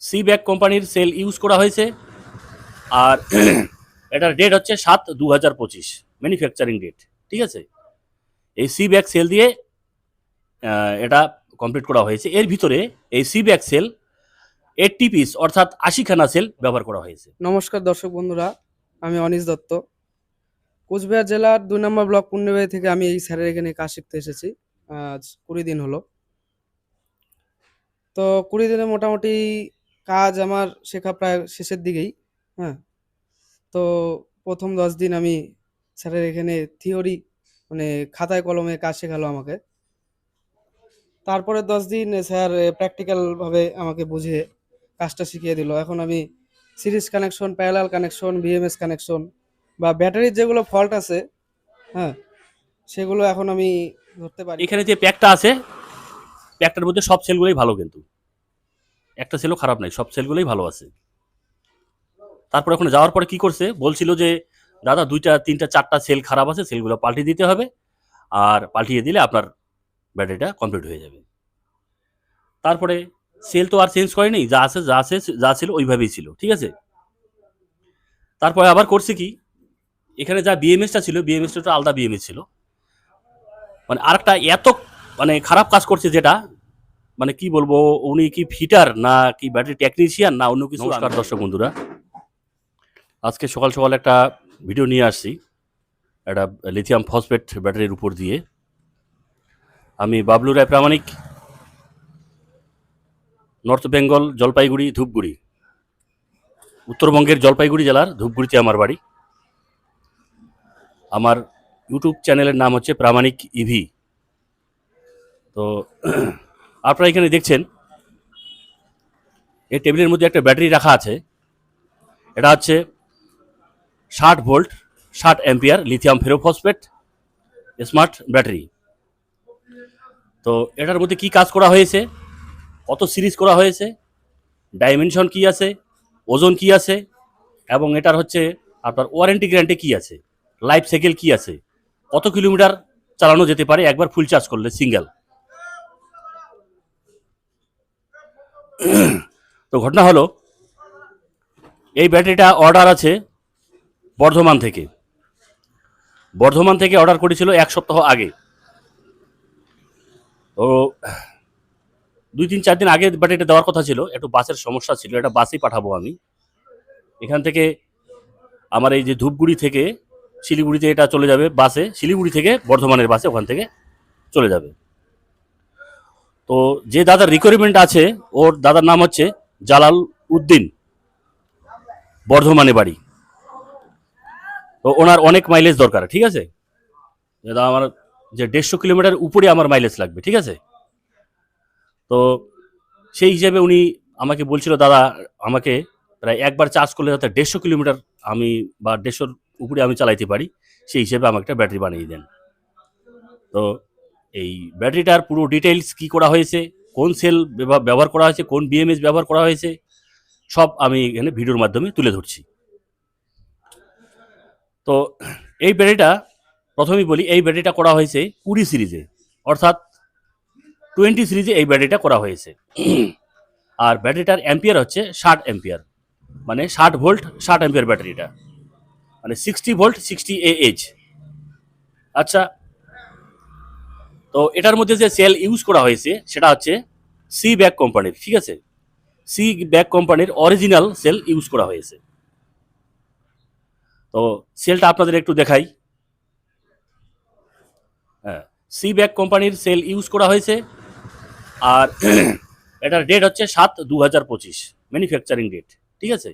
C back কোম্পানির sell use করা হয়েছে। আর এটার ডেট হচ্ছে 7/2025 ম্যানুফ্যাকচারিং ডেট। ঠিক আছে, এই সি ব্যাক সেল দিয়ে এটা কমপ্লিট করা হয়েছে। এর ভিতরে এই সি ব্যাক সেল 80 পিস অর্থাৎ 80খানা সেল ব্যবহার করা হয়েছে। নমস্কার দর্শক বন্ধুরা, আমি অনিশ দত্ত। কোচবিহার জেলার 2 নম্বর ব্লক পুণ্যবাড়ি থেকে আমি এই স্যারের এখানে কাজ শিখতে এসেছি। আজ 20 দিন হলো। তো 20 দিনে মোটামুটি কাজ আমার শেখা প্রায় শেষের দিকেই। হ্যাঁ, তো প্রথম 10 দিন আমি স্যারের এখানে থিওরি মানে খাতায় কলমে কাজ শেখালো আমাকে। তারপরে 10 দিন স্যার প্র্যাকটিক্যালভাবে আমাকে বুঝিয়ে কাজটা শিখিয়ে দিল। এখন আমি series connection, parallel connection, BMS connection বা ব্যাটারির যেগুলো ফল্ট আছে, হ্যাঁ, সেগুলো এখন আমি ধরতে পারি। এখানে যে প্যাকটা আছে, প্যাকটার মধ্যে সব সেলগুলোই ভালো, কিন্তু একটা সেলও খারাপ নাই, সব সেলগুলোই ভালো আছে। তারপর ওখানে যাওয়ার পরে কি করছে, বলছিল যে দাদা 2টা 3টা 4টা সেল খারাপ আছে, সেলগুলো পাল্টিয়ে দিতে হবে, আর পাল্টিয়ে দিলে আপনার ব্যাটারিটা কমপ্লিট হয়ে যাবে। তারপরে সেল তো আর চেঞ্জ করেনি, যা ছিল ওইভাবেই ছিল। ঠিক আছে, তারপরে আবার করছে কি, এখানে যা বিএমএসটা ছিল, বিএমএসটা তো আলাদা বিএমএস ছিল, মানে আরেকটা এত মানে খারাপ কাজ করছে, যেটা মানে কি বলবো, উনি কি ফিটার না কি ব্যাটারি টেকনিশিয়ান না অন্য কিছু। নমস্কার দর্শক বন্ধুরা, আজকে সকাল সকাল একটা ভিডিও নিয়ে আসছি একটা লিথিয়াম ফসফেট ব্যাটারির উপর দিয়ে। আমি বাবলু রায় প্রামাণিক, নর্থ বেঙ্গল, জলপাইগুড়ি, ধূপগুড়ি, উত্তরবঙ্গের জলপাইগুড়ি জেলার ধূপগুড়িতে আমার বাড়ি। আমার ইউটিউব চ্যানেলের নাম হচ্ছে প্রামাণিক ইভি। তো আপনারা এখানে দেখছেন এই টেবিলের মধ্যে একটা ব্যাটারি রাখা আছে। এটা হচ্ছে 60 volt 60 ampere lithium ferrophosphate smart battery. তো এটার মধ্যে কি কাজ করা হয়েছে, কত সিরিজ করা হয়েছে, ডাইমেনশন কি আছে, ওজন কি আছে, এবং এটার হচ্ছে আপনার ওয়ারেন্টি গ্যারান্টি কি আছে, লাইফ সাইকেল কি আছে, কত কিলোমিটার চালানো যেতে পারে একবার ফুল চার্জ করলে সিঙ্গেল। তো ঘটনা হলো, এই ব্যাটারিটা অর্ডার আছে বর্ধমান থেকে। অর্ডার করেছিল 1 সপ্তাহ আগে। তো 2-3-4 দিন আগে ব্যাটারিটা দেওয়ার কথা ছিল, একটু বাসের সমস্যা ছিল, এটা বাসেই পাঠাবো আমি। এখান থেকে আমার এই যে ধূপগুড়ি থেকে শিলিগুড়িতে এটা চলে যাবে বাসে, শিলিগুড়ি থেকে বর্ধমানের বাসে ওখান থেকে চলে যাবে। তো যে দাদার রিকোয়ারমেন্ট আছে, ওর দাদার নাম হচ্ছে জালাল উদ্দিন, বর্ধমানে বাড়ি। তো ওনার অনেক মাইলেজ দরকার। ঠিক আছে, দাদা আমার যে 150 কিলোমিটার উপরে আমার মাইলেজ লাগবে। ঠিক আছে, তো সেই হিসেবে উনি আমাকে বলছিল, দাদা আমাকে প্রায় একবার চার্জ করলে যাতে 150 কিলোমিটার আমি বা 150-র উপরে আমি চালাইতে পারি, সেই হিসেবে আমাকে একটা ব্যাটারি বানিয়ে দেন। তো এই ব্যাটারিটার পুরো ডিটেইলস কি করা হয়েছে, কোন সেল ব্যবহার করা হয়েছে, কোন বিএমএস ব্যবহার করা হয়েছে, সব আমি এখানে ভিডিওর মাধ্যমে তুলে ধরছি। তো এই ব্যাটারিটা প্রথমেই বলি, এই ব্যাটারিটা করা হয়েছে 20 সিরিজে, অর্থাৎ 20 সিরিজে এই ব্যাটারিটা করা হয়েছে। আর ব্যাটারিটার অ্যাম্পিয়ার হচ্ছে 60 অ্যাম্পিয়ার, মানে 60 ভোল্ট 60 অ্যাম্পিয়ার ব্যাটারিটা, মানে 60 ভোল্ট 60 AH। আচ্ছা, তো এটার মধ্যে যে সেল ইউজ করা হয়েছে সেটা হচ্ছে সি ব্যাক কোম্পানির। ঠিক আছে, সি ব্যাক কোম্পানির অরিজিনাল সেল ইউজ করা হয়েছে। তো সেলটা আপনাদের একটু দেখাই। হ্যাঁ, সি ব্যাক কোম্পানির সেল ইউজ করা হয়েছে। আর এটার ডেট হচ্ছে 7/2025 ম্যানুফ্যাকচারিং ডেট। ঠিক আছে,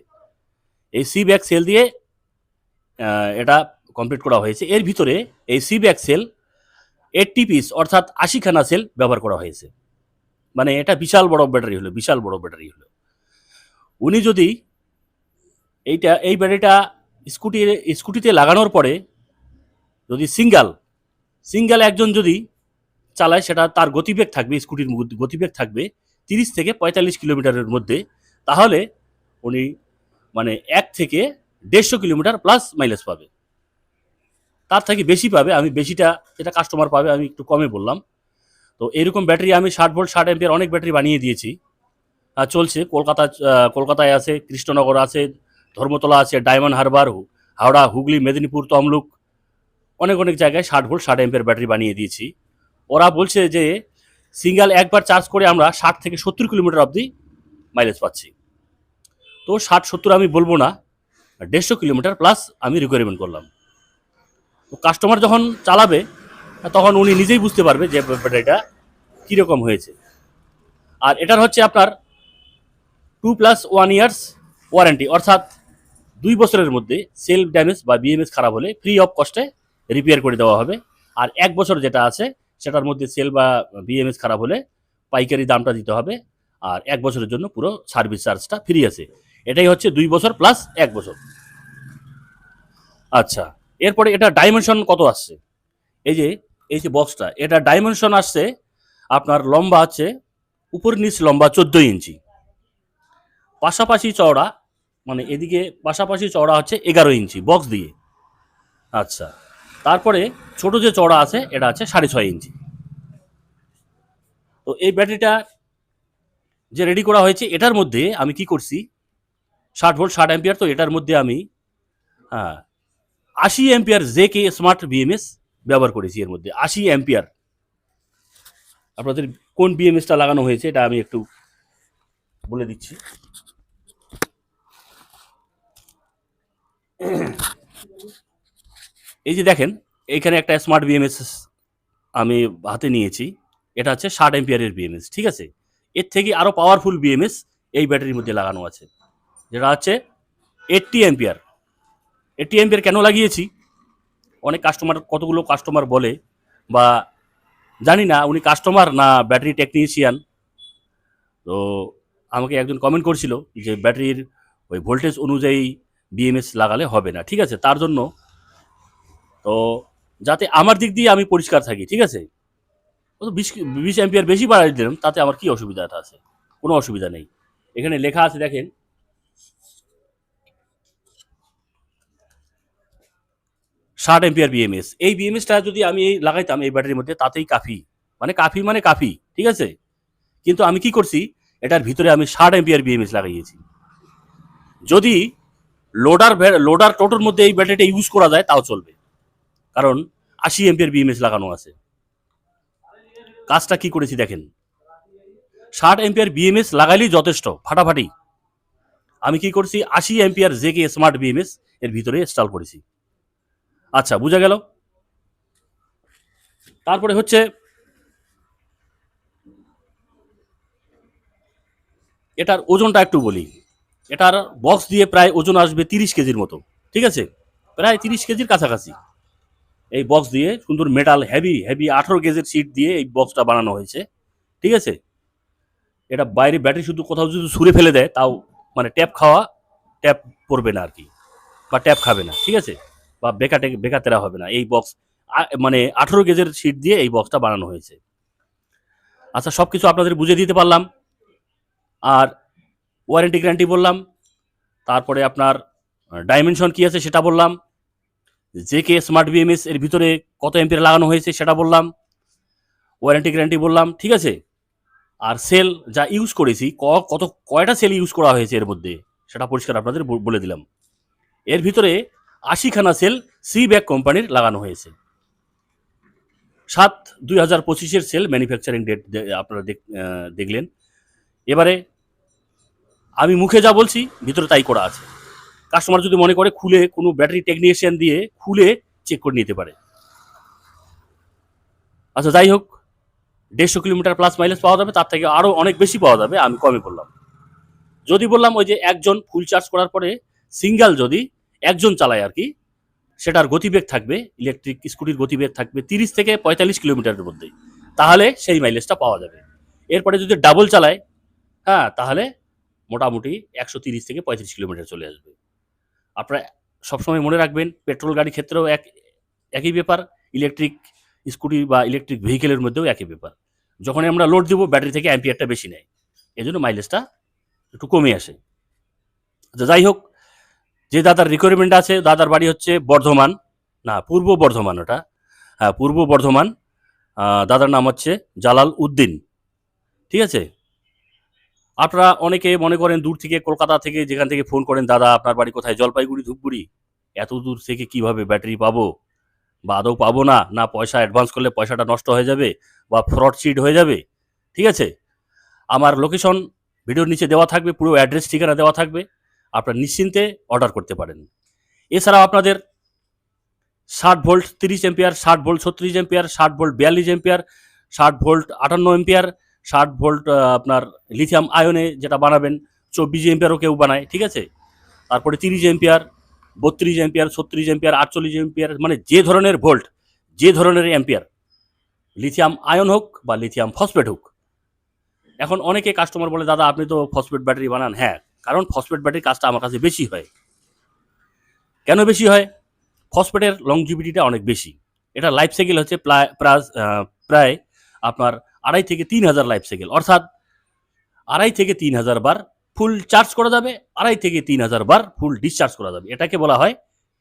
এই সি ব্যাক সেল দিয়ে এটা কমপ্লিট করা হয়েছে। এর ভিতরে এই সি ব্যাক সেল 80 পিস অর্থাৎ 80খানা সেল ব্যবহার করা হয়েছে। মানে এটা বিশাল বড় ব্যাটারি হলো, বিশাল বড় ব্যাটারি হলো। উনি যদি এই ব্যাটারিটা স্কুটিতে লাগানোর পরে যদি সিঙ্গেল একজন যদি চালায়, সেটা তার গতিবেগ থাকবে, স্কুটির গতিবেগ থাকবে 30 থেকে 45 কিলোমিটারের মধ্যে, তাহলে উনি মানে 1 থেকে 150 কিলোমিটার প্লাস মাইলেজ পাবে। তার থেকে বেশি পাবে, আমি বেশিটা যেটা কাস্টমার পাবে আমি একটু কমে বললাম। তো এরকম ব্যাটারি আমি 60 ভোল্ট 60 অ্যাম্পিয়ার অনেক ব্যাটারি বানিয়ে দিয়েছি। চলছে। কলকাতায় আছে, কৃষ্ণনগর আছে, ধর্মতলা আছে, ডায়মন্ড হারবার, হাওড়া, হুগলি, মেদিনীপুর, তমলুক, অনেক অনেক জায়গায় 60 ভোল্ট 60 অ্যাম্পিয়ার ব্যাটারি বানিয়ে দিয়েছি। ওরা বলছে যে সিঙ্গেল একবার চার্জ করে আমরা 60 থেকে 70 কিলোমিটার অবধি মাইলেজ পাচ্ছি। তো 60-70 আমি বলবো না, 150 কিলোমিটার প্লাস আমি রিকোয়ারমেন্ট করলাম। তো কাস্টমার যখন চালাবে তখন উনি নিজেই বুঝতে পারবে যে ব্যাটারিটা কীরকম হয়েছে। আর এটার হচ্ছে আপনার 2+1 ইয়ার্স ওয়ারেন্টি, অর্থাৎ 2 বছরের মধ্যে সেলফ ড্যামেজ বা বিএমএস খারাপ হলে ফ্রি অফ কস্টে রিপেয়ার করে দেওয়া হবে। আর 1 বছর যেটা আছে সেটার মধ্যে সেল বা বিএমএস খারাপ হলে পাইকারি দামটা দিতে হবে। আর 1 বছরের জন্য পুরো সার্ভিস চার্জটা ফ্রি আছে। এটাই হচ্ছে 2 বছর প্লাস 1 বছর। আচ্ছা, এরপরে এটা ডাইমেনশন কত আসছে? এই যে বক্সটা, এটা ডাইমেনশন আসছে আপনার লম্বা আছে, উপর নিচ লম্বা 14 ইঞ্চি, পাশাপাশি চওড়া মানে এদিকে পাশাপাশি চওড়া হচ্ছে 11 ইঞ্চি বক্স দিয়ে। আচ্ছা, তারপরে ছোট যে চওড়া আছে এটা আছে 6.5 ইঞ্চি। তো এই ব্যাটারিটা যে রেডি করা হয়েছে এটার মধ্যে আমি কি করছি, 60 ভোল্ট 60 অ্যাম্পিয়ার, তো এটার মধ্যে আমি 80 অ্যাম্পিয়ার জেকে স্মার্ট বিএমএস ব্যবহার করেছি। এর মধ্যে 80 অ্যাম্পিয়ার। আপনাদের কোন বিএমএসটা লাগানো হয়েছে এটা আমি একটু বলে দিচ্ছি। এই যে দেখেন, এইখানে একটা স্মার্ট বিএমএস আমি হাতে নিয়েছি। এটা হচ্ছে 60 অ্যাম্পিয়ারের বিএমএস, ঠিক আছে। এর থেকে আরও পাওয়ারফুল বিএমএস এই ব্যাটারির মধ্যে লাগানো আছে, যেটা হচ্ছে 80 অ্যাম্পিয়ার। 80 অ্যাম্পিয়ার কেন লাগিয়েছি, অনেক কতগুলো কাস্টমার বলে, বা জানি না উনি কাস্টমার না ব্যাটারি টেকনিশিয়ান, তো আমাকে একজন কমেন্ট করছিল যে ব্যাটারির ওই ভোল্টেজ অনুযায়ী বিএমএস লাগালে হবে না, ঠিক আছে। তার জন্য তো যাতে আমার দিক দিয়ে আমি পরিষ্কার থাকি, ঠিক আছে, ও তো 20 অ্যাম্পিয়ার বেশি বাড়াই দিলাম, তাতে আমার কি অসুবিধাটা আছে? কোনো অসুবিধা নেই। এখানে লেখা আছে দেখেন, 60 অ্যাম্পিয়ার বিএমএস। এই বিএমএসটা যদি আমি লাগাইতাম এই ব্যাটারির মধ্যে তাতেই কাফি, মানে কাফি, ঠিক আছে। কিন্তু আমি কি করছি, এটার ভিতরে আমি 60 অ্যাম্পিয়ার বিএমএস লাগাইয়েছি। যদি লোডার টোটোর মধ্যে এই ব্যাটারিটা ইউজ করা যায় তাও চলবে, কারণ 80 অ্যাম্পিয়ার বিএমএস লাগানো আছে। কাজটা কি করেছি দেখেন, 60 অ্যাম্পিয়ার বিএমএস লাগাইলেই যথেষ্ট, ফাটাফাটি। আমি কি করছি, 80 অ্যাম্পিয়ার জেকে স্মার্ট বিএমএস এর ভিতরে ইনস্টল করেছি। আচ্ছা, বুঝা গেল। তারপরে হচ্ছে এটার ওজনটা একটু বলি। এটার বক্স দিয়ে প্রায় ওজন আসবে 30 কেজির মতো, ঠিক আছে, প্রায় 30 কেজির কাছাকাছি। এই বক্স দিয়ে সুন্দর মেটাল হেভি 18 গেজের সিট দিয়ে এই বক্সটা বানানো হয়েছে, ঠিক আছে। এটা বাইরে ব্যাটারি শুধু কোথাও যদি ছুঁড়ে ফেলে দেয় তাও মানে ট্যাপ পড়বে না আর কি, বা ট্যাপ খাবে না, ঠিক আছে, বা বেকাতেরা হবে না। এই বক্স মানে 18 গেজের সিট দিয়ে এই বক্সটা বানানো হয়েছে। আচ্ছা, সব কিছু আপনাদের বুঝিয়ে দিতে পারলাম। আর ওয়ারেন্টি গ্যারান্টি বললাম, তারপরে আপনার ডাইমেনশন কি আছে সেটা বললাম, জেকে স্মার্ট বিএমএস এর ভিতরে কত অ্যাম্পিয়ার লাগানো হয়েছে সেটা বললাম, ওয়ারেন্টি গ্যারান্টি বললাম, ঠিক আছে। আর সেল যা ইউজ করেছি, কয়টা সেল ইউজ করা হয়েছে এর মধ্যে সেটা পরিষ্কার আপনাদের বলে দিলাম। এর ভিতরে 80খানা সেল ব্যাক কোম্পানির লাগানো হয়েছে। 7/2025 সেল, ম্যানুফ্যাকচারিং ডেট আপনারা দেখলেন। এবারে আমি মুখে যা বলছি ভিতরে তাই করা আছে। কাস্টমার যদি মনে করে খুলে কোনো ব্যাটারি টেকনিশিয়ান দিয়ে খুলে চেক করে নিতে পারে। আচ্ছা, যাই হোক, 150 কিলোমিটার প্লাস মাইলেজ পাওয়া যাবে, তার থেকে আরও অনেক বেশি পাওয়া যাবে, আমি কমে বললাম। যদি বললাম ওই যে একজন ফুল চার্জ করার পরে সিঙ্গেল যদি একজন চালায় আর কি, সেটার গতিবেগ থাকবে, ইলেকট্রিক স্কুটির গতিবেগ থাকবে 30 থেকে 45 কিলোমিটারের মধ্যে, তাহলে সেই মাইলেজটা পাওয়া যাবে। এরপরে যদি ডাবল চালায়, তাহলে মোটামুটি 130 থেকে 35 কিলোমিটার চলে আসবে। আপনারা সবসময় মনে রাখবেন, পেট্রোল গাড়ির ক্ষেত্রেও একই ব্যাপার, ইলেকট্রিক স্কুটি বা ইলেকট্রিক ভেহিকেলের মধ্যেও একই ব্যাপার। যখন আমরা লোড দিব ব্যাটারি থেকে অ্যাম্পিয়ারটা বেশি নেয়, এজন্য মাইলেজটা একটু কমে আসে। আচ্ছা, যাই হোক, যে দাদার রিকোয়ারমেন্ট আছে, দাদার বাড়ি হচ্ছে বর্ধমান, না পূর্ব বর্ধমান, ওটা পূর্ব বর্ধমান। দাদার নাম হচ্ছে জালাল উদ্দিন, ঠিক আছে। আপনারা অনেকে মনে করেন দূর থেকে, কলকাতা থেকে যেখান থেকে ফোন করেন, দাদা আপনার বাড়ি কোথায়? জলপাইগুড়ি, ধূপগুড়ি। এত দূর থেকে কিভাবে ব্যাটারি পাবো, বা আদৌ পাবো না, না পয়সা অ্যাডভান্স করলে পয়সাটা নষ্ট হয়ে যাবে বা ফ্রড চিট হয়ে যাবে। ঠিক আছে, আমার লোকেশন ভিডিওর নিচে দেওয়া থাকবে, পুরো অ্যাড্রেস ঠিকানা দেওয়া থাকবে, আপনারা নিশ্চিন্তে অর্ডার করতে পারেন। এছাড়াও আপনাদের 60 volt 30 ampere, 60 volt 36 ampere, 60 volt 42 ampere, 60 volt 58 ampere, 60 volt আপনার লিথিয়াম আয়নে যেটা বানাবেন, 24 এম্পিয়ারও কেউ বানায়। ঠিক আছে, তারপরে 30 এম্পিয়ার, 32 এম্পিয়ার, 36 এম্পিয়ার, 48 এম্পিয়ার, মানে যে ধরনের ভোল্ট, যে ধরনের এম্পিয়ার, লিথিয়াম আয়ন হোক বা লিথিয়াম ফসফেট হোক। এখন অনেকে কাস্টমার বলে, দাদা আপনি তো ফসফেট ব্যাটারি বানান। হ্যাঁ, কারণ ফসফেট ব্যাটারির কাজটা আমার কাছে বেশি হয়। কেন বেশি হয়? ফসফেটের লংজিভিটিটা অনেক বেশি। এটা লাইফ সাইকেল হচ্ছে প্রায় আপনার 2.5 থেকে 3,000 লাইফ সাইকেল, অর্থাৎ 2.5 থেকে 3,000 বার ফুল চার্জ করা যাবে, 2.5 থেকে 3,000 বার ফুল ডিসচার্জ করা যাবে। এটাকে বলা হয়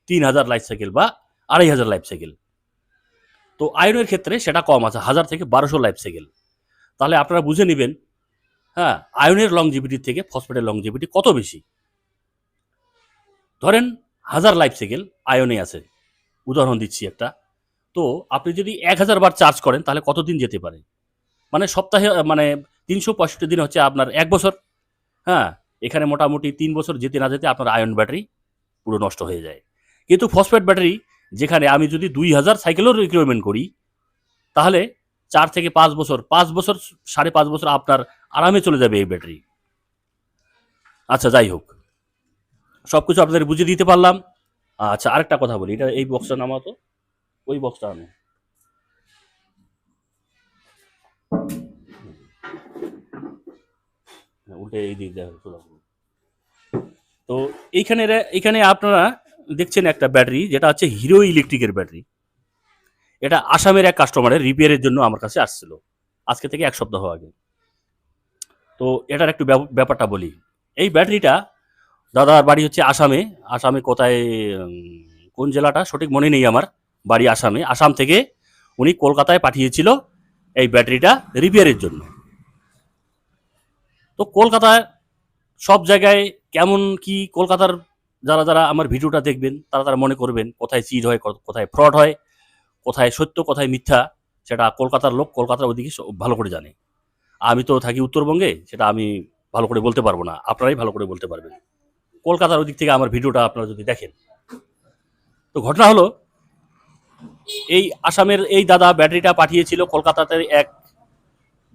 3,000 লাইফ সাইকেল বা 2,500 লাইফ সাইকেল। তো আয়নের ক্ষেত্রে সেটা কম আছে, 1,000 থেকে 1200 লাইফ সাইকেল। তাহলে আপনারা বুঝে নেবেন, হ্যাঁ, আয়নের লংজিভিটির থেকে ফসফেটের লংজিভিটি কত বেশি। ধরেন 1,000 লাইফ সাইকেল আয়নে আছে, উদাহরণ দিচ্ছি একটা। তো আপনি যদি 1,000 বার চার্জ করেন তাহলে কতদিন যেতে পারে? মানে সপ্তাহে, মানে 365 দিন হচ্ছে আপনার 1 বছর। হ্যাঁ, এখানে মোটামুটি 3 বছর যেতে না যেতে আপনার আয়ন ব্যাটারি পুরো নষ্ট হয়ে যায়। কিন্তু ফসফেট ব্যাটারি, যেখানে আমি যদি 2,000 সাইকেলও রিকোয়ারমেন্ট করি, তাহলে 4 থেকে 5 বছর, 5 বছর 5.5 বছর আপনার আরামে চলে যাবে এই ব্যাটারি। আচ্ছা, যাই হোক, সব কিছু আপনাদের বুঝিয়ে দিতে পারলাম। আচ্ছা, আরেকটা কথা বলি, এটা এই বক্সটা নামাতো, ওই বক্সটা আনো। উল্টে এই দিক দেখো। তো এইখানে আপনারা দেখছেন একটা ব্যাটারি, যেটা হচ্ছে হিরো ইলেকট্রিকের ব্যাটারি। এটা আসামের এক কাস্টমারের রিপেয়ারের জন্য আমার কাছে আসছিল, আজকে থেকে 1 সপ্তাহ আগে। তো এটার একটু ব্যাপারটা বলি। এই ব্যাটারিটা, দাদার বাড়ি হচ্ছে আসামে। আসামে কোথায়, কোন জেলাটা সঠিক মনে নেই আমার, বাড়ি আসামে। আসাম থেকে উনি কলকাতায় পাঠিয়েছিল এই ব্যাটারিটা রিপেয়ারের জন্য। তো কলকাতায় সব জায়গায় কেমন কি, কলকাতার যারা যারা আমার ভিডিওটা দেখবেন তারা তারা মনে করবেন কোথায় চিট হয়, কোথায় ফ্রড হয়, কোথায় সত্য, কোথায় মিথ্যা, সেটা কলকাতার লোক কলকাতার ওদিকে ভালো করে জানে। আমি তো থাকি উত্তরবঙ্গে, সেটা আমি ভালো করে বলতে পারবো না, আপনারাই ভালো করে বলতে পারবেন কলকাতার ওদিক থেকে আমার ভিডিওটা আপনারা যদি দেখেন। তো ঘটনা হলো, এই আসামের এই দাদা ব্যাটারিটা পাঠিয়েছিল কলকাতাতে এক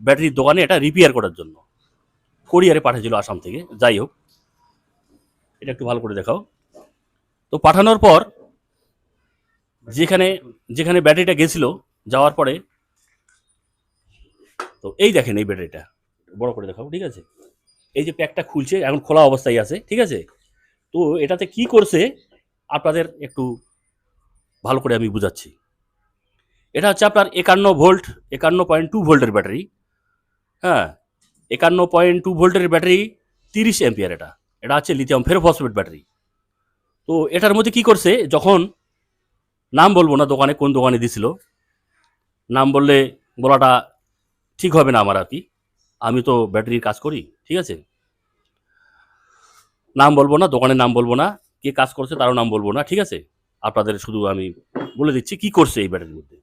ব্যাটারির দোকানে, এটা রিপেয়ার করার জন্য কোরিয়ারে পাঠিয়েছিল আসাম থেকে। যাই হোক, এটা একটু ভালো করে দেখাও। তো পাঠানোর পর যেখানে যেখানে ব্যাটারিটা গেছিল, যাওয়ার পরে, তো এই দেখেন এই ব্যাটারিটা, বড় করে দেখাও। ঠিক আছে, এই যে প্যাকটা খুলছে, এখন খোলা অবস্থায় আছে। ঠিক আছে, তো এটাতে কি করছে আপনাদের একটু ভালো করে আমি বুঝাচ্ছি। এটা হচ্ছে আপনার 51 ভোল্ট, 51.2 ভোল্টের ব্যাটারি। হ্যাঁ, 51.2 ভোল্টের ব্যাটারি, 30 এম্পিয়ার। এটা এটা হচ্ছে লিথিয়াম ফেরোফসফেট ব্যাটারি। তো এটার মধ্যে কি করছে, যখন, নাম বলবো না দোকানে, কোন দোকানে দিছিল, নাম বললে বলাটা ঠিক হবে না আমার আর কি, আমি তো ব্যাটারির কাজ করি। ঠিক আছে, নাম বলবো না, দোকানের নাম বলবো না, কে কাজ করছে তারও নাম বলবো না। ঠিক আছে, আপনাদের শুধু আমি বলে দিচ্ছি কি করছে এই ব্যাটারির মধ্যে।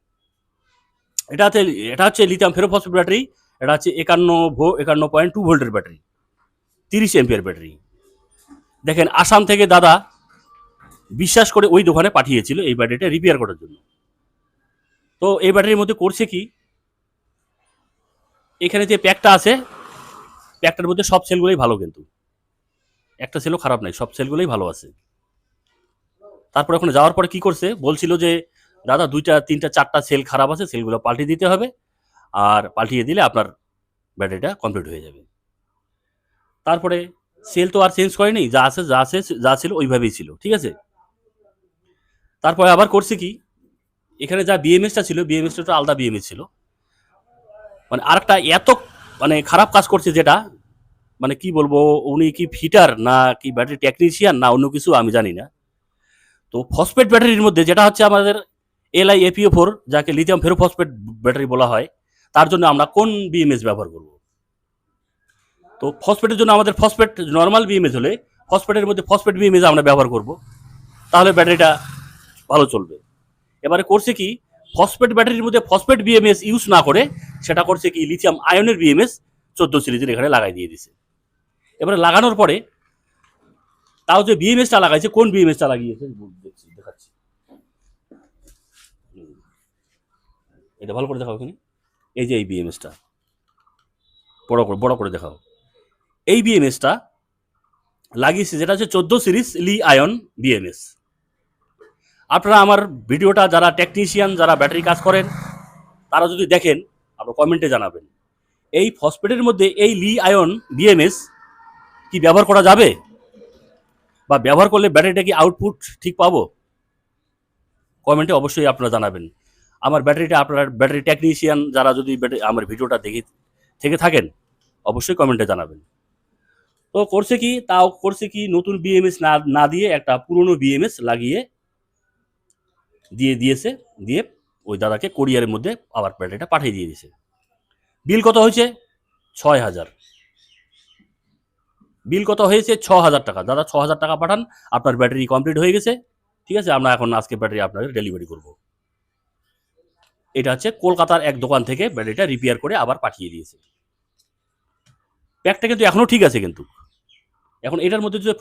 এটা হচ্ছে লিথিয়াম ফেরোফসফেট ব্যাটারি। এটা হচ্ছে 51.2 ভোল্টের ব্যাটারি, 30 এম্পিয়ার ব্যাটারি। দেখেন, আসাম থেকে দাদা বিশ্বাস করে ওই দোকানে পাঠিয়েছিল এই ব্যাটারিটা রিপেয়ার করার জন্য। তো এই ব্যাটারির মধ্যে করছে কি, এখানে যে প্যাকটা আছে, প্যাকটার মধ্যে সব সেলগুলোই ভালো, কিন্তু একটা সেলও খারাপ নাই, সব সেলগুলোই ভালো আছে। তারপর ওখানে যাওয়ার পরে কি করছে, বলছিল যে দাদা 2টা 3টা 4টা সেল খারাপ আছে, সেলগুলো পাল্টিয়ে দিতে হবে, আর পাল্টিয়ে দিলে আপনার ব্যাটারিটা কমপ্লিট হয়ে যাবে। তারপরে সেল তো আর চেঞ্জ করেনি, যা ছিল ওইভাবেই ছিল। ঠিক আছে, তারপরে আবার করছে কি, এখানে যা বিএমএসটা ছিল, বিএমএসটা তো আলাদা বিএমএস ছিল, মানে আরেকটা এত মানে খারাপ কাজ করছে, যেটা মানে কি বলবো, উনি কি ফিটার না কি ব্যাটারি টেকনিশিয়ান না অন্য কিছু আমি জানি না। তো ফসফেট ব্যাটারির মধ্যে যেটা হচ্ছে আমাদের LiFeO4, যাকে লিথিয়াম ফেরোফসফেট ব্যাটারি বলা হয়, তার জন্য আমরা কোন বিএমএস ব্যবহার করব? তো ফসফেটের জন্য আমাদের ফসফেট নর্মাল বিএমএস হলে ফসফেটের মধ্যে ফসফেট বিএমএস আমরা ব্যবহার করব, তাহলে ব্যাটারিটা ভালো চলবে। এবারে করছে কি, ফসফেট ব্যাটারির মধ্যে ফসফেট বিএমএস ইউজ না করে সেটা করছে কি লিথিয়াম আয়নের বিএমএস 14 সিরিজের এখানে লাগাই দিয়ে দিছে। এবারে লাগানোর পরে তাও যে বিএমএসটা লাগাইছে, কোন বিএমএসটা লাগিয়েছে দেখাচ্ছি, এটা ভালো করে দেখাও এখানে। এই যে এই বিএমএসটা বড় করে দেখাও, এই বিএমএসটা লাগিয়েছে যেটা হচ্ছে 14 সিরিজ লি আয়ন বিএমএস। আপনারা আমার ভিডিওটা যারা টেকনিশিয়ান, যারা ব্যাটারি কাজ করেন, তারা যদি দেখেন আপনারা কমেন্টে জানাবেন এই ফসফেটের মধ্যে এই লি আয়ন বিএমএস কি ব্যবহার করা যাবে, বা ব্যবহার করলে ব্যাটারিটা কি আউটপুট ঠিক পাবো? কমেন্টে অবশ্যই আপনারা জানাবেন। আমার ব্যাটারিটা, আপনার ব্যাটারি টেকনিশিয়ান যারা যদি আমার ভিডিওটা দেখে থেকে থাকেন অবশ্যই কমেন্টে জানাবেন। তো করছে কি নতুন বিএমএস না দিয়ে একটা পুরনো বিএমএস লাগিয়ে দিয়ে ওই দাদাকে কোরিয়ারের মধ্যে আবার ব্যাটারিটা পাঠিয়ে দিয়ে দিয়েছে। বিল কত হয়েছে? 6,000। বিল কত হয়েছে? 6,000 টাকা। দাদা 6,000 টাকা পাঠান, আপনার ব্যাটারি কমপ্লিট হয়ে গেছে। ঠিক আছে, আমরা এখন আজকে ব্যাটারি আপনাদের ডেলিভারি করব। এটা হচ্ছে কলকাতার এক দোকান থেকে ব্যাটারিটা রিপেয়ার করে আবার পাঠিয়ে দিয়েছে। প্যাকটা কিন্তু এখনো ঠিক আছে, কিন্তু এখন এটার মধ্যে যে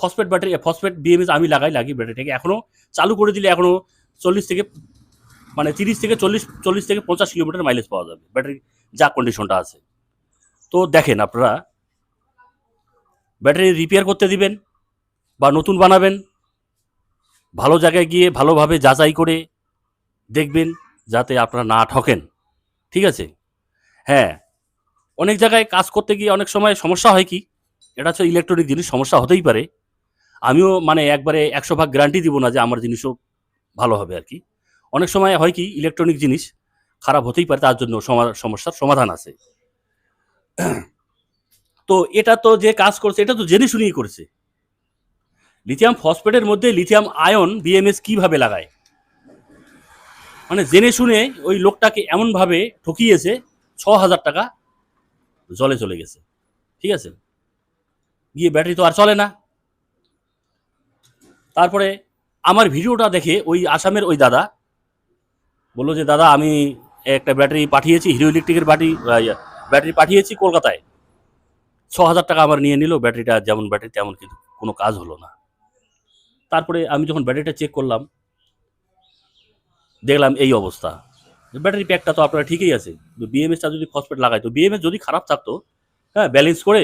ফসফেট বিএমএস আমি লাগিয়ে ব্যাটারিটাকে এখনো চালু করে দিলে এখনো 40 থেকে 40 থেকে 50 কিলোমিটার মাইলেজ পাওয়া যাবে ব্যাটারি যা কন্ডিশনটা আছে। তো দেখেন, আপনারা ব্যাটারি রিপেয়ার করতে দিবেন বা নতুন বানাবেন, ভালো জায়গায় গিয়ে ভালোভাবে যাচাই করে দেখবেন যাতে আপনারা না ঠকেন। ঠিক আছে? হ্যাঁ, অনেক জায়গায় কাজ করতে গিয়ে অনেক সময় সমস্যা হয় কি, এটা হচ্ছে ইলেকট্রনিক জিনিস, সমস্যা হতেই পারে। আমিও মানে একবারে 100% গ্যারান্টি দিব না যে আমার জিনিসও ভালো হবে আর কি। অনেক সময় হয় কি, ইলেকট্রনিক জিনিস খারাপ হতেই পারে, তার জন্য সমস্যার সমাধান আছে। তো এটা তো যে কাজ করছে এটা তো জেনে শুনেই করছে। লিথিয়াম ফসফেটের মধ্যে লিথিয়াম আয়ন বিএমএস কিভাবে লাগায়, মানে জেনে শুনে ওই লোকটাকে এমনভাবে ঠকিয়েছে, 6,000 টাকা জলে চলে গেছে। ঠিক আছে, গিয়ে ব্যাটারি তো আর চলে না। তারপরে আমার ভিডিওটা দেখে ওই আসামের ওই দাদা বললো যে দাদা আমি একটা ব্যাটারি পাঠিয়েছি, হিরো ইলেকট্রিকের ব্যাটারি পাঠিয়েছি কলকাতায়, 6,000 টাকা আমার নিয়ে নিল, ব্যাটারিটা যেমন ব্যাটারি তেমন, কিন্তু কোনো কাজ হলো না। তারপরে আমি যখন ব্যাটারিটা চেক করলাম, দেখলাম এই অবস্থা। ব্যাটারি প্যাকটা তো আপনার ঠিকই আছে, বিএমএসটা যদি ফসফেট লাগায়, তো বিএমএস যদি খারাপ থাকতো, হ্যাঁ ব্যালেন্স করে,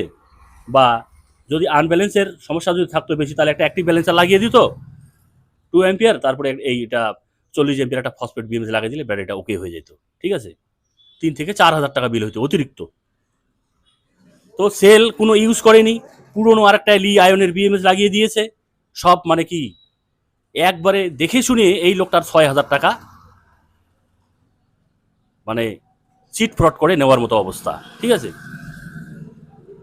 বা যদি আনব্যালেন্সের সমস্যা যদি থাকতো বেশি, তাহলে একটা অ্যাক্টিভ ব্যালেন্সার লাগিয়ে দিত 2 অ্যাম্পিয়ার, তারপরে এইটা 40 অ্যাম্পিয়ার একটা ফসফেট বিএমএস লাগিয়ে দিলে ব্যাটারিটা ওকে হয়ে যেত। ঠিক আছে, 3 থেকে 4,000 টাকা বিল হতো অতিরিক্ত। তো সেল কোনো ইউজ করেনি, পুরনো আরেকটা লি আয়নের বিএমএস লাগিয়ে দিয়েছে। সব মানে কি একবারে দেখে শুনে এই লোকটার 6,000 টাকা মানে চিট ফ্রড করে নেওয়ার মতো অবস্থা। ঠিক আছে,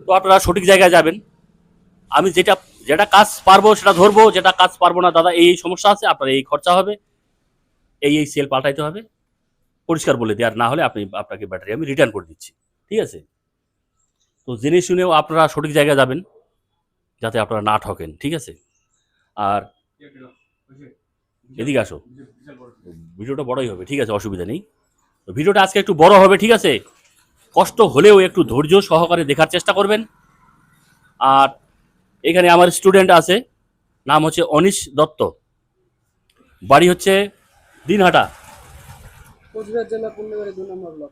তো আপনারা সঠিক জায়গায় যাবেন। আমি যেটা কাজ পারবো সেটা ধরবো, যেটা কাজ পারবো না, দাদা এই সমস্যা আছে, আপনার এই খরচা হবে, এই সেল পাল্টাইতে হবে, পরিষ্কার বলে দিই। আর না হলে আপনাকে ব্যাটারি আমি রিটার্ন করে দিচ্ছি। ঠিক আছে, তো জেনে শুনেও আপনারা সঠিক জায়গায় যাবেন যাতে আপনারা না ঠকেন। ঠিক আছে, আর এদিকে আসো, ভিডিওটা বড়ই হবে। ঠিক আছে, অসুবিধা নেই। তো ভিডিওটা আজকে একটু বড় হবে। ঠিক আছে, কষ্ট হলেও একটু ধৈর্য সহকারে দেখার চেষ্টা করবেন। আর এখানে আমার স্টুডেন্ট আছে, নাম হচ্ছে অনিশ দত্ত, বাড়ি হচ্ছে দিনহাটা, কোচবিহার জেলা পূর্ণিবাড়ি 2 নম্বর ব্লক।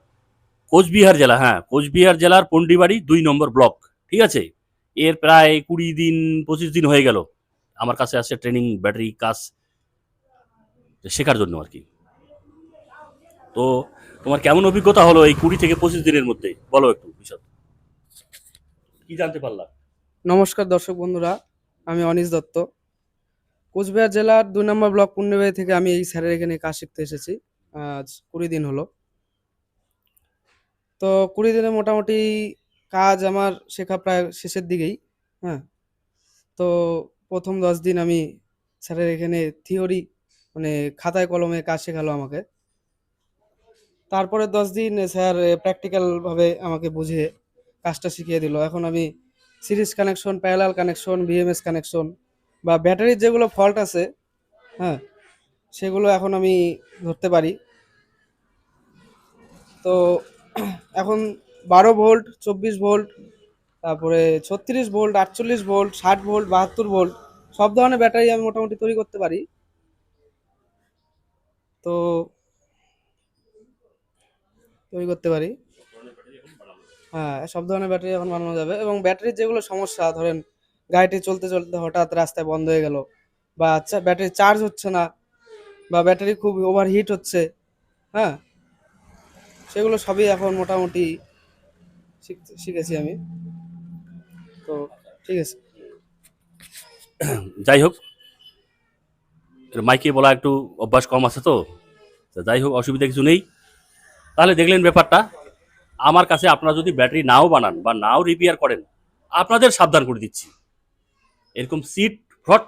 কোচবিহার জেলা, হ্যাঁ কোচবিহার জেলার পন্ডিবাড়ি 2 নম্বর ব্লক। ঠিক আছে, এর প্রায় 20 দিন 25 দিন হয়ে গেল আমার কাছে আসছে ট্রেনিং, ব্যাটারি কাজ শেখার জন্য আর কি। তো তোমার কেমন অভিজ্ঞতা হলো এই 20 থেকে 25 দিনের মধ্যে, বলো একটু বিশদ, কি জানতে পারলাম? নমস্কার দর্শক বন্ধুরা, আমি অনিশ দত্ত, কোচবিহার জেলার 2 নম্বর ব্লক পূর্ণিবাড়ি থেকে আমি এই স্যারের এখানে কাজ শিখতে এসেছি। আজ 20 দিন হলো। তো 20 দিনে মোটামুটি কাজ আমার শেখা প্রায় শেষের দিকেই। হ্যাঁ, তো প্রথম 10 দিন আমি স্যারের এখানে থিওরি মানে খাতায় কলমে কাজ শেখালো আমাকে। তারপরে 10 দিন স্যার প্র্যাকটিক্যাল ভাবে আমাকে বুঝিয়ে কাজটা শিখিয়ে দিল। এখন আমি series connection, parallel connection, BMS connection বা ব্যাটারির যেগুলো ফল্ট আছে, হ্যাঁ, সেগুলো এখন আমি ধরতে পারি। তো এখন 12 ভোল্ট, 24 ভোল্ট, তারপরে 36 ভোল্ট, 48 ভোল্ট, 60 ভোল্ট, 72 ভোল্ট সব ধরনের ব্যাটারি আমি মোটামুটি তৈরি করতে পারি। তো তৈরি করতে পারি, হ্যাঁ, সব ধরনের ব্যাটারি এখন বানানো যাবে। এবং ব্যাটারির যেগুলো সমস্যা, ধরেন গাড়িটি চলতে চলতে হঠাৎ রাস্তায় বন্ধ হয়ে গেল, বা ব্যাটারি চার্জ হচ্ছে না, বা ব্যাটারি খুব ওভারহিট হচ্ছে, হ্যাঁ, সেগুলো সবই এখন মোটামুটি শিখেছি আমি। তো ঠিক আছে। যাই হোক, মাইকে বলা একটু অভ্যাস কম আছে তো, তা যাই হোক, অসুবিধা কিছু নেই। তাহলে দেখলেন ব্যাপারটা। আমার কাছে আপনারা যদি ব্যাটারি নাও বানান বা নাও রিপেয়ার করেন, আপনাদের সাবধান করে দিচ্ছি, এরকম সিট ফ্রড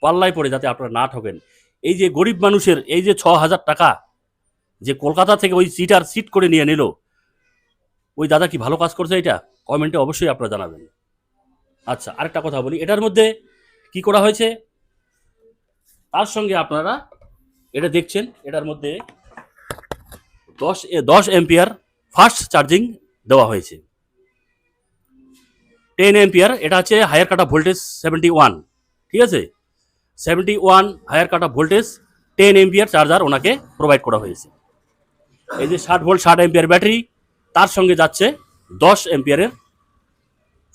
পাল্লায় পড়ে যাতে আপনারা না ঠকেন। এই যে গরিব মানুষের এই যে 6,000 টাকা যে কলকাতা থেকে ওই সিট করে নিয়ে নিল, ওই দাদা কি ভালো কাজ করছে? এটা কমেন্টে অবশ্যই আপনারা জানাবেন। আচ্ছা, আরেকটা কথা বলি, এটার মধ্যে কি করা হয়েছে, তার সঙ্গে আপনারা এটা দেখছেন, এটার মধ্যে 10 এম্পিয়ার ফাস্ট চার্জিং দেওয়া হয়েছে। 10 এম্পিয়ার, এটা হচ্ছে হায়ার কাট অফ ভোল্টেজ 71, ঠিক আছে, 71 higher cut off voltage 10 ampere charger ওনাকে প্রোভাইড করা হয়েছে। এই যে 60 ভোল্ট 60 এম্পিয়ার ব্যাটারি, তার সঙ্গে যাচ্ছে 10 এম্পিয়ারের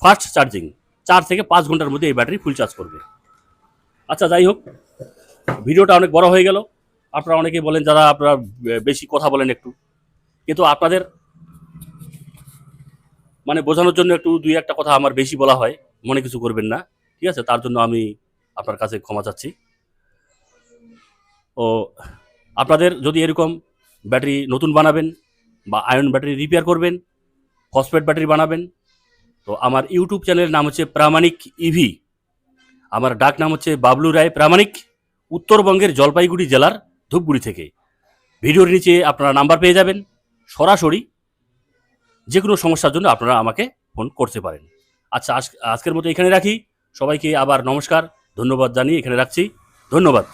ফাস্ট চার্জিং। 4 থেকে 5 ঘন্টার মধ্যে এই ব্যাটারি ফুল চার্জ করবে। আচ্ছা, যাই হোক, ভিডিওটা অনেক বড় হয়ে গেল। আপনারা অনেকেই বলেন যারা আপনারা বেশি কথা বলেন একটু, কিন্তু আপনাদের মানে বোঝানোর জন্য একটু দুই একটা কথা আমার বেশি বলা হয়, মনে কিছু করবেন না, ঠিক আছে? তার জন্য আমি আপনার কাছে ক্ষমা চাচ্ছি। ও আপনাদের যদি এরকম ব্যাটারি নতুন বানাবেন বা আয়ন ব্যাটারি রিপেয়ার করবেন, ফসফেট ব্যাটারি বানাবেন, তো আমার ইউটিউব চ্যানেলের নাম হচ্ছে প্রামাণিক ইভি। আমার ডাক নাম হচ্ছে বাবলু রায় প্রামাণিক, উত্তরবঙ্গের জলপাইগুড়ি জেলার ধূপগুড়ি থেকে। ভিডিওর নিচে আপনারা নাম্বার পেয়ে যাবেন, সরাসরি যে কোনো সমস্যার জন্য আপনারা আমাকে ফোন করতে পারেন। আচ্ছা, আজকের মতো এখানে রাখি। সবাইকে আবার নমস্কার, ধন্যবাদ জানিয়ে এখানে রাখছি। ধন্যবাদ।